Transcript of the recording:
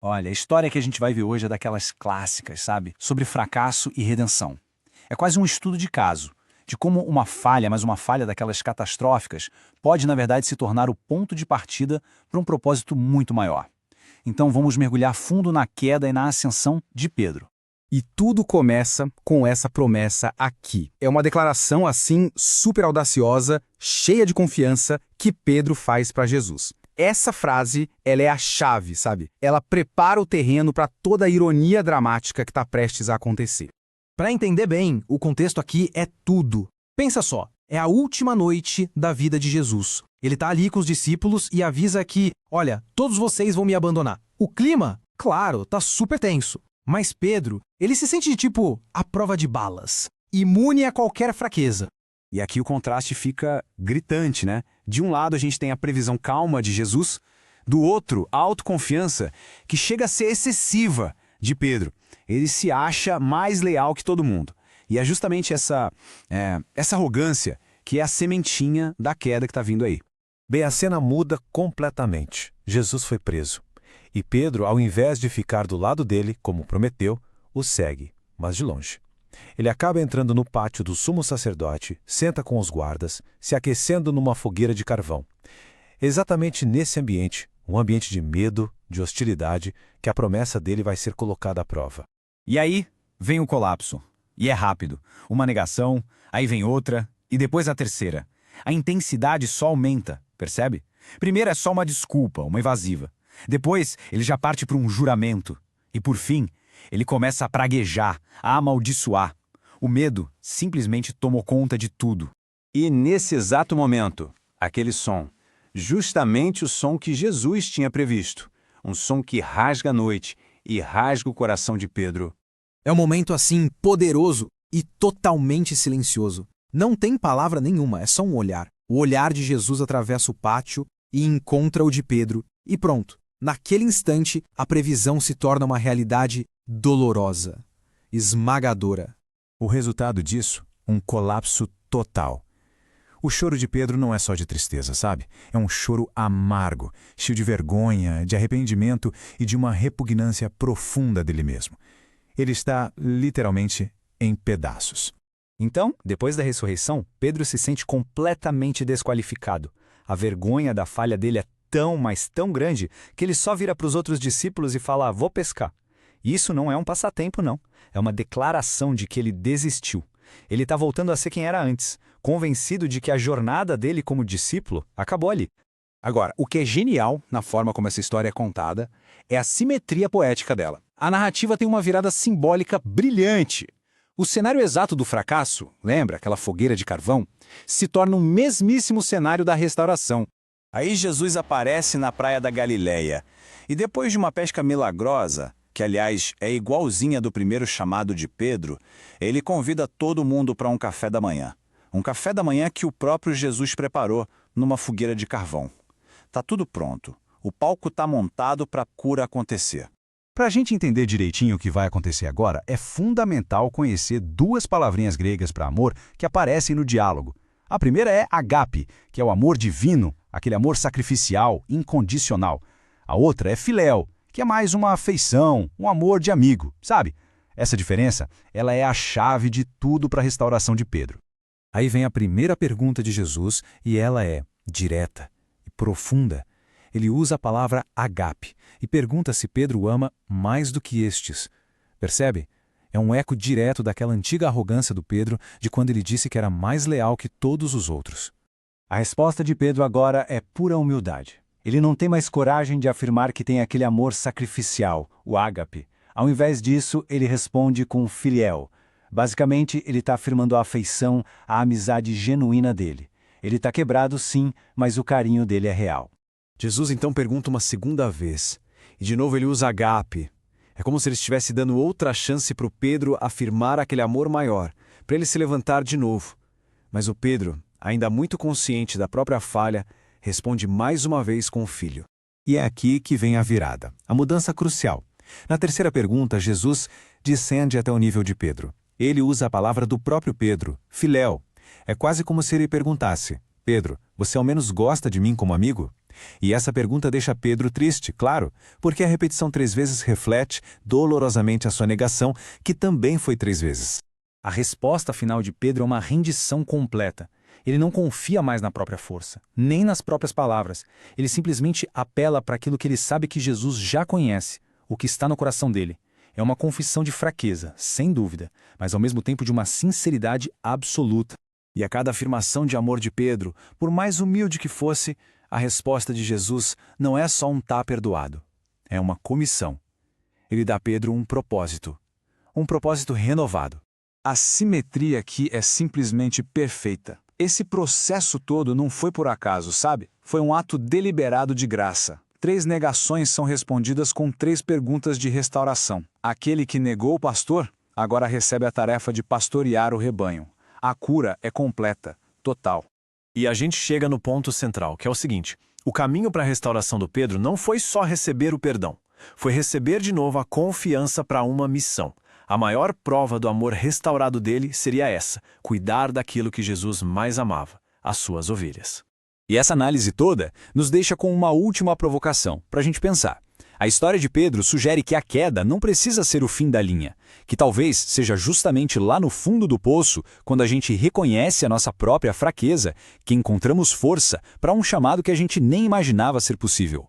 Olha, a história que a gente vai ver hoje é daquelas clássicas, sabe? Sobre fracasso e redenção. É quase um estudo de caso, de como uma falha, mas uma falha daquelas catastróficas, pode, na verdade, se tornar o ponto de partida para um propósito muito maior. Então vamos mergulhar fundo na queda e na ascensão de Pedro. E tudo começa com essa promessa aqui. É uma declaração assim super audaciosa, cheia de confiança, que Pedro faz para Jesus. Essa frase, ela é a chave, sabe? Ela prepara o terreno para toda a ironia dramática que está prestes a acontecer. Para entender bem, o contexto aqui é tudo. Pensa só, é a última noite da vida de Jesus. Ele está ali com os discípulos e avisa que, olha, todos vocês vão me abandonar. O clima, claro, tá super tenso. Mas Pedro, ele se sente tipo à prova de balas, imune a qualquer fraqueza. E aqui o contraste fica gritante, né? De um lado a gente tem a previsão calma de Jesus, do outro a autoconfiança que chega a ser excessiva de Pedro. Ele se acha mais leal que todo mundo. E é justamente essa arrogância que é a sementinha da queda que está vindo aí. Bem, a cena muda completamente. Jesus foi preso. E Pedro, ao invés de ficar do lado dele, como prometeu, o segue, mas de longe. Ele acaba entrando no pátio do sumo sacerdote, senta com os guardas, se aquecendo numa fogueira de carvão. Exatamente nesse ambiente, um ambiente de medo, de hostilidade, que a promessa dele vai ser colocada à prova. E aí vem o colapso. E é rápido. Uma negação, aí vem outra, e depois a terceira. A intensidade só aumenta, percebe? Primeiro é só uma desculpa, uma evasiva. Depois, ele já parte para um juramento. E por fim, ele começa a praguejar, a amaldiçoar. O medo simplesmente tomou conta de tudo. E nesse exato momento, aquele som, justamente o som que Jesus tinha previsto. Um som que rasga a noite e rasga o coração de Pedro. É um momento assim poderoso e totalmente silencioso. Não tem palavra nenhuma, é só um olhar. O olhar de Jesus atravessa o pátio e encontra o de Pedro. E pronto. Naquele instante, a previsão se torna uma realidade dolorosa, esmagadora. O resultado disso, um colapso total. O choro de Pedro não é só de tristeza, sabe? É um choro amargo, cheio de vergonha, de arrependimento e de uma repugnância profunda dele mesmo. Ele está, literalmente, em pedaços. Então, depois da ressurreição, Pedro se sente completamente desqualificado. A vergonha da falha dele é tão, mas tão grande, que ele só vira para os outros discípulos e fala, vou pescar. Isso não é um passatempo, não. É uma declaração de que ele desistiu. Ele está voltando a ser quem era antes, convencido de que a jornada dele como discípulo acabou ali. Agora, o que é genial na forma como essa história é contada é a simetria poética dela. A narrativa tem uma virada simbólica brilhante. O cenário exato do fracasso, lembra aquela fogueira de carvão, se torna um mesmíssimo cenário da restauração. Aí Jesus aparece na praia da Galileia, e depois de uma pesca milagrosa, que aliás é igualzinha do primeiro chamado de Pedro, ele convida todo mundo para um café da manhã. Um café da manhã que o próprio Jesus preparou numa fogueira de carvão. Tá tudo pronto. O palco tá montado para a cura acontecer. Para a gente entender direitinho o que vai acontecer agora, é fundamental conhecer duas palavrinhas gregas para amor que aparecem no diálogo. A primeira é agape, que é o amor divino, aquele amor sacrificial, incondicional. A outra é filéu, que é mais uma afeição, um amor de amigo, sabe? Essa diferença, ela é a chave de tudo para a restauração de Pedro. Aí vem a primeira pergunta de Jesus e ela é direta e profunda. Ele usa a palavra agape e pergunta se Pedro ama mais do que estes. Percebe? É um eco direto daquela antiga arrogância do Pedro de quando ele disse que era mais leal que todos os outros. A resposta de Pedro agora é pura humildade. Ele não tem mais coragem de afirmar que tem aquele amor sacrificial, o ágape. Ao invés disso, ele responde com filiel. Basicamente, ele está afirmando a afeição, a amizade genuína dele. Ele está quebrado, sim, mas o carinho dele é real. Jesus então pergunta uma segunda vez, e de novo ele usa agape. É como se ele estivesse dando outra chance para o Pedro afirmar aquele amor maior, para ele se levantar de novo. Mas o Pedro, ainda muito consciente da própria falha, responde mais uma vez com o filho. E é aqui que vem a virada, a mudança crucial. Na terceira pergunta, Jesus descende até o nível de Pedro. Ele usa a palavra do próprio Pedro, filéu. É quase como se ele perguntasse, Pedro, você ao menos gosta de mim como amigo? E essa pergunta deixa Pedro triste, claro, porque a repetição 3 vezes reflete dolorosamente a sua negação, que também foi 3 vezes. A resposta final de Pedro é uma rendição completa. Ele não confia mais na própria força, nem nas próprias palavras. Ele simplesmente apela para aquilo que ele sabe que Jesus já conhece, o que está no coração dele. É uma confissão de fraqueza, sem dúvida, mas ao mesmo tempo de uma sinceridade absoluta. E a cada afirmação de amor de Pedro, por mais humilde que fosse, a resposta de Jesus não é só um tá perdoado. É uma comissão. Ele dá a Pedro um propósito renovado. A simetria aqui é simplesmente perfeita. Esse processo todo não foi por acaso, sabe? Foi um ato deliberado de graça. 3 negações são respondidas com 3 perguntas de restauração. Aquele que negou o pastor, agora recebe a tarefa de pastorear o rebanho. A cura é completa, total. E a gente chega no ponto central, que é o seguinte: o caminho para a restauração do Pedro não foi só receber o perdão, foi receber de novo a confiança para uma missão. A maior prova do amor restaurado dele seria essa: cuidar daquilo que Jesus mais amava, as suas ovelhas. E essa análise toda nos deixa com uma última provocação, para a gente pensar. A história de Pedro sugere que a queda não precisa ser o fim da linha, que talvez seja justamente lá no fundo do poço, quando a gente reconhece a nossa própria fraqueza, que encontramos força para um chamado que a gente nem imaginava ser possível.